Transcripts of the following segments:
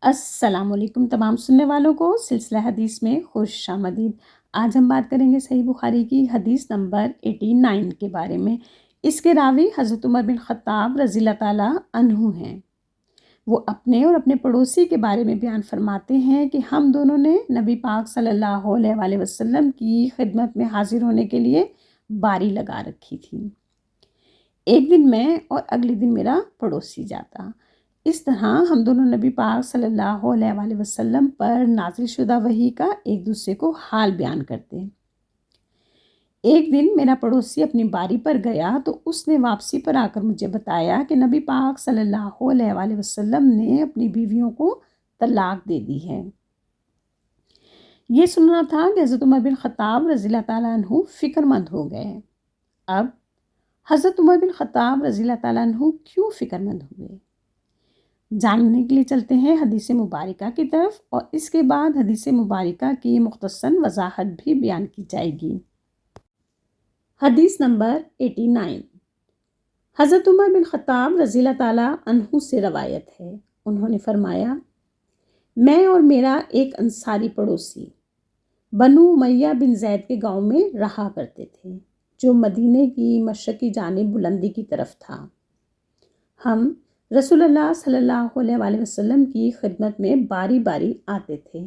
السلام علیکم تمام سننے والوں کو سلسلہ حدیث میں خوش آمدید۔ آج ہم بات کریں گے صحیح بخاری کی حدیث نمبر 89 کے بارے میں۔ اس کے راوی حضرت عمر بن خطاب رضی اللہ تعالیٰ عنہ ہیں۔ وہ اپنے اور اپنے پڑوسی کے بارے میں بیان فرماتے ہیں کہ ہم دونوں نے نبی پاک صلی اللہ علیہ وآلہ وسلم کی خدمت میں حاضر ہونے کے لیے باری لگا رکھی تھی۔ ایک دن میں اور اگلے دن میرا پڑوسی جاتا۔ اس طرح ہم دونوں نبی پاک صلی اللہ علیہ وآلہ وسلم پر نازل شدہ وحی کا ایک دوسرے کو حال بیان کرتے۔ ایک دن میرا پڑوسی اپنی باری پر گیا تو اس نے واپسی پر آ کر مجھے بتایا کہ نبی پاک صلی اللہ علیہ وآلہ وسلم نے اپنی بیویوں کو طلاق دے دی ہے۔ یہ سننا تھا کہ حضرت عمر بن خطاب رضی اللہ تعالیٰ عنہ فکر مند ہو گئے۔ اب حضرت عمر بن خطاب رضی اللہ تعالیٰ عنہ کیوں فکر مند ہوئے، جاننے کے لیے چلتے ہیں حدیث مبارکہ کی طرف، اور اس کے بعد حدیث مبارکہ کی مختصر وضاحت بھی بیان کی جائے گی۔ حدیث نمبر 89 حضرت عمر بن خطاب رضی اللہ تعالیٰ عنہ سے روایت ہے۔ انہوں نے فرمایا، میں اور میرا ایک انصاری پڑوسی بنو امیہ بن زید کے گاؤں میں رہا کرتے تھے، جو مدینے کی مشرقی جانب بلندی کی طرف تھا۔ ہم رسول اللہ صلی اللہ علیہ وآلہ وسلم کی خدمت میں باری باری آتے تھے۔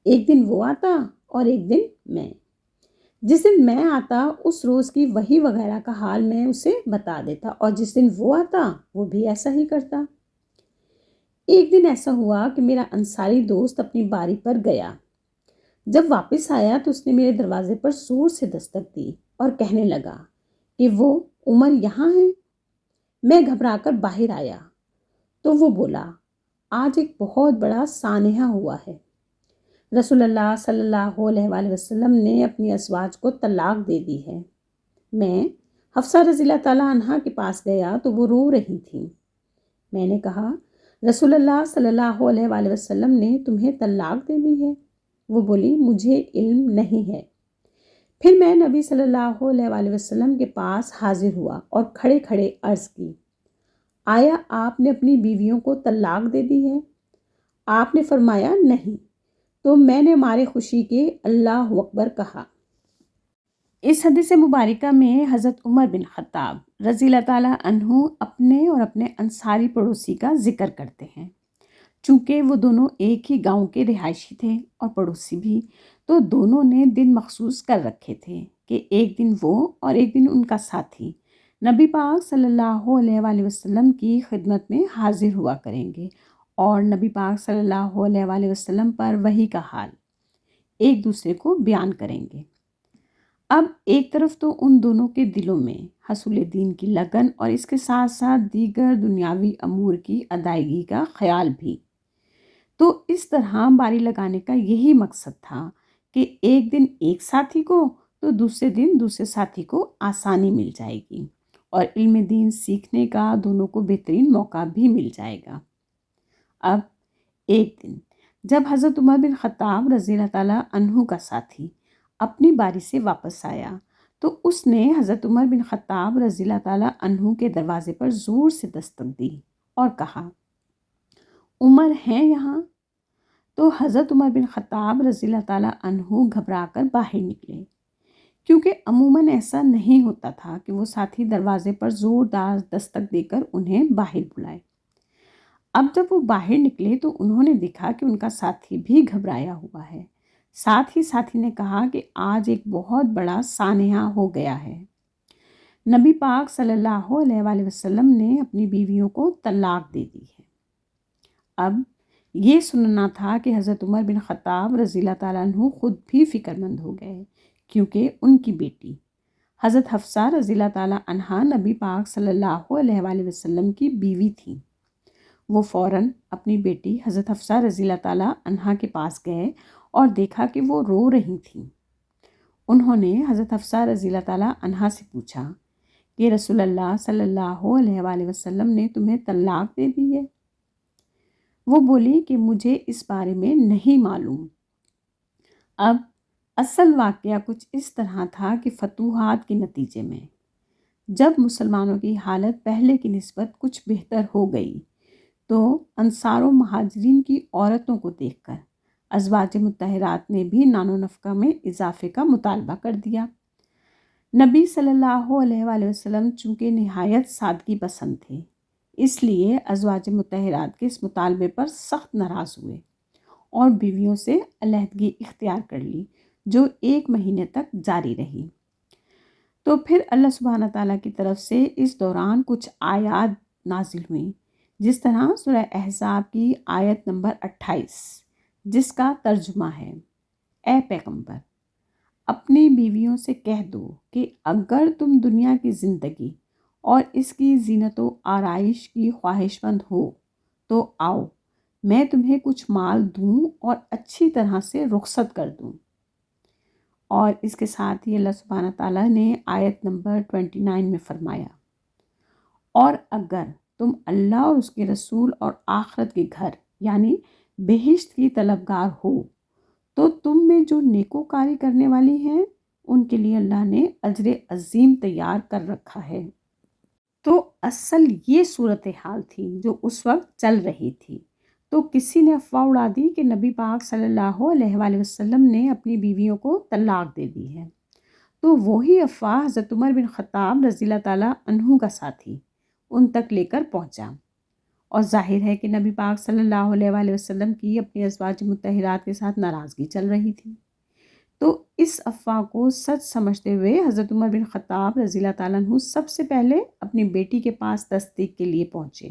ایک دن وہ آتا اور ایک دن میں۔ جس دن میں آتا اس روز کی وحی وغیرہ کا حال میں اسے بتا دیتا، اور جس دن وہ آتا وہ بھی ایسا ہی کرتا۔ ایک دن ایسا ہوا کہ میرا انصاری دوست اپنی باری پر گیا۔ جب واپس آیا تو اس نے میرے دروازے پر زور سے دستک دی اور کہنے لگا کہ وہ عمر یہاں ہے۔ میں گھبرا کر باہر آیا تو وہ بولا، آج ایک بہت بڑا سانحہ ہوا ہے۔ رسول اللہ صلی اللہ علیہ وآلہ وسلم نے اپنی ازواج کو طلاق دے دی ہے۔ میں حفصہ رضی اللہ تعالیٰ عنہا کے پاس گیا تو وہ رو رہی تھیں۔ میں نے کہا، رسول اللہ صلی اللہ علیہ وآلہ وسلم نے تمہیں طلاق دے دی ہے؟ وہ بولی، مجھے علم نہیں ہے۔ پھر میں نبی صلی اللہ علیہ وآلہ وسلم کے پاس حاضر ہوا اور کھڑے کھڑے عرض کی، آیا آپ نے اپنی بیویوں کو طلاق دے دی ہے؟ آپ نے فرمایا، نہیں۔ تو میں نے مارے خوشی کے اللہ اکبر کہا۔ اس حدیث مبارکہ میں حضرت عمر بن خطاب رضی اللہ تعالیٰ عنہ اپنے اور اپنے انصاری پڑوسی کا ذکر کرتے ہیں۔ چونکہ وہ دونوں ایک ہی گاؤں کے رہائشی تھے اور پڑوسی بھی، تو دونوں نے دن مخصوص کر رکھے تھے کہ ایک دن وہ اور ایک دن ان کا ساتھی نبی پاک صلی اللہ علیہ وآلہ وسلم کی خدمت میں حاضر ہوا کریں گے اور نبی پاک صلی اللہ علیہ وآلہ وسلم پر وحی کا حال ایک دوسرے کو بیان کریں گے۔ اب ایک طرف تو ان دونوں کے دلوں میں حصول دین کی لگن اور اس کے ساتھ ساتھ دیگر دنیاوی امور کی ادائیگی کا خیال بھی۔ تو اس طرح باری لگانے کا یہی مقصد تھا کہ ایک دن ایک ساتھی کو تو دوسرے دن دوسرے ساتھی کو آسانی مل جائے گی اور علم دین سیکھنے کا دونوں کو بہترین موقع بھی مل جائے گا۔ اب ایک دن جب حضرت عمر بن خطاب رضی اللہ تعالیٰ عنہ کا ساتھی اپنی باری سے واپس آیا تو اس نے حضرت عمر بن خطاب رضی اللہ تعالیٰ عنہ کے دروازے پر زور سے دستک دی اور کہا، عمر ہیں یہاں؟ تو حضرت عمر بن خطاب رضی اللہ تعالیٰ عنہ گھبرا کر باہر نکلے، کیونکہ عموماً ایسا نہیں ہوتا تھا کہ وہ ساتھی دروازے پر زوردار دستک دے کر انہیں باہر بلائے۔ اب جب وہ باہر نکلے تو انہوں نے دیکھا کہ ان کا ساتھی بھی گھبرایا ہوا ہے۔ ساتھ ہی ساتھی نے کہا کہ آج ایک بہت بڑا سانحہ ہو گیا ہے۔ نبی پاک صلی اللہ علیہ وآلہ وسلم نے اپنی بیویوں کو طلاق دے دی ہے۔ اب یہ سننا تھا کہ حضرت عمر بن خطاب رضی اللہ تعالیٰ عنہ خود بھی فکر مند ہو گئے، کیونکہ ان کی بیٹی حضرت حفصہ رضی اللہ تعالیٰ عنہا نبی پاک صلی اللہ علیہ وآلہ وسلم کی بیوی تھیں۔ وہ فوراً اپنی بیٹی حضرت حفصہ رضی اللہ تعالیٰ عنہا کے پاس گئے اور دیکھا کہ وہ رو رہی تھیں۔ انہوں نے حضرت حفصہ رضی اللہ تعالیٰ عنہا سے پوچھا کہ رسول اللہ صلی اللہ علیہ وآلہ وسلم نے تمہیں طلاق دے دی ہے؟ وہ بولی کہ مجھے اس بارے میں نہیں معلوم۔ اب اصل واقعہ کچھ اس طرح تھا کہ فتوحات کے نتیجے میں جب مسلمانوں کی حالت پہلے کی نسبت کچھ بہتر ہو گئی تو انصار و مہاجرین کی عورتوں کو دیکھ کر ازواج مطہرات نے بھی نان و نفقہ میں اضافے کا مطالبہ کر دیا۔ نبی صلی اللہ علیہ وآلہ وسلم چونکہ نہایت سادگی پسند تھے، اس لیے ازواج مطہرات کے اس مطالبے پر سخت ناراض ہوئے اور بیویوں سے علیحدگی اختیار کر لی، جو 1 مہینے تک جاری رہی۔ تو پھر اللہ سبحانہ تعالیٰ کی طرف سے اس دوران کچھ آیات نازل ہوئیں، جس طرح سورہ احزاب کی آیت نمبر 28، جس کا ترجمہ ہے: اے پیغمبر، اپنی بیویوں سے کہہ دو کہ اگر تم دنیا کی زندگی اور اس کی زینت و آرائش کی خواہش مند ہو تو آؤ، میں تمہیں کچھ مال دوں اور اچھی طرح سے رخصت کر دوں۔ اور اس کے ساتھ ہی اللہ سبحانہ تعالیٰ نے آیت نمبر 29 میں فرمایا: اور اگر تم اللہ اور اس کے رسول اور آخرت کے گھر یعنی بہشت کی طلبگار ہو تو تم میں جو نیکوکاری کرنے والی ہیں ان کے لیے اللہ نے اجر عظیم تیار کر رکھا ہے۔ تو اصل یہ صورتحال تھی جو اس وقت چل رہی تھی۔ تو کسی نے افواہ اڑا دی کہ نبی پاک صلی اللہ علیہ وآلہ وسلم نے اپنی بیویوں کو طلاق دے دی ہے۔ تو وہی افواہ حضرت عمر بن خطاب رضی اللہ تعالیٰ عنہ کا ساتھی ان تک لے کر پہنچا، اور ظاہر ہے کہ نبی پاک صلی اللہ علیہ وآلہ وسلم کی اپنی ازواج مطہرات کے ساتھ ناراضگی چل رہی تھی۔ تو اس افواہ کو سچ سمجھتے ہوئے حضرت عمر بن خطاب رضی اللہ تعالیٰ عنہ سب سے پہلے اپنی بیٹی کے پاس تصدیق کے لیے پہنچے،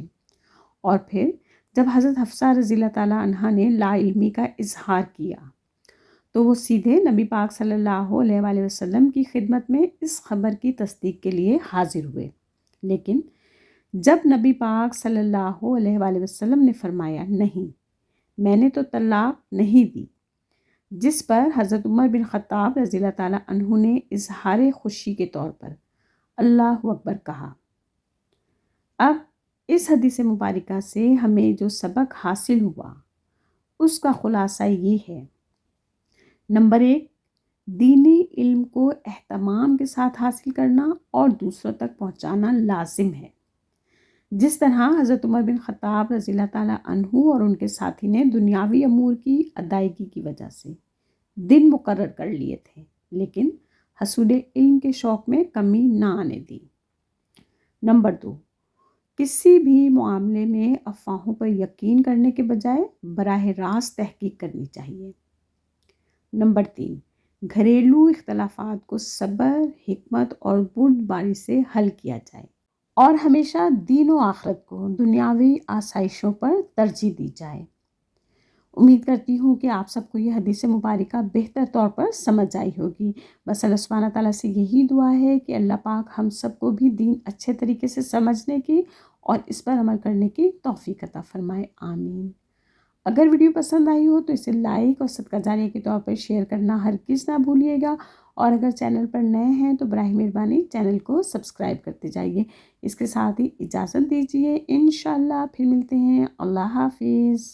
اور پھر جب حضرت حفصہ رضی اللہ تعالیٰ عنہ نے لا علمی کا اظہار کیا تو وہ سیدھے نبی پاک صلی اللہ علیہ وآلہ وسلم کی خدمت میں اس خبر کی تصدیق کے لیے حاضر ہوئے۔ لیکن جب نبی پاک صلی اللہ علیہ وآلہ وسلم نے فرمایا نہیں، میں نے تو طلاق نہیں دی، جس پر حضرت عمر بن خطاب رضی اللہ تعالیٰ عنہ نے اظہار خوشی کے طور پر اللہ اکبر کہا۔ اب اس حدیث مبارکہ سے ہمیں جو سبق حاصل ہوا اس کا خلاصہ یہ ہے: نمبر 1، دینی علم کو اہتمام کے ساتھ حاصل کرنا اور دوسروں تک پہنچانا لازم ہے، جس طرح حضرت عمر بن خطاب رضی اللہ تعالیٰ عنہ اور ان کے ساتھی نے دنیاوی امور کی ادائیگی کی وجہ سے دن مقرر کر لیے تھے، لیکن حصول علم کے شوق میں کمی نہ آنے دی۔ نمبر 2، کسی بھی معاملے میں افواہوں پر یقین کرنے کے بجائے براہ راست تحقیق کرنی چاہیے۔ نمبر 3، گھریلو اختلافات کو صبر، حکمت اور بردباری سے حل کیا جائے، اور ہمیشہ دین و آخرت کو دنیاوی آسائشوں پر ترجیح دی جائے۔ امید کرتی ہوں کہ آپ سب کو یہ حدیث مبارکہ بہتر طور پر سمجھ آئی ہوگی۔ بس اللہ سبحانہ تعالیٰ سے یہی دعا ہے کہ اللہ پاک ہم سب کو بھی دین اچھے طریقے سے سمجھنے کی اور اس پر عمل کرنے کی توفیق عطا فرمائے، آمین۔ اگر ویڈیو پسند آئی ہو تو اسے لائک اور صدقہ جاریہ کے طور پر شیئر کرنا ہرگز نہ بھولیے گا، اور اگر چینل پر نئے ہیں تو براہ مہربانی چینل کو سبسکرائب کرتے جائیے۔ اس کے ساتھ ہی اجازت دیجیے، انشاءاللہ پھر ملتے ہیں۔ اللہ حافظ۔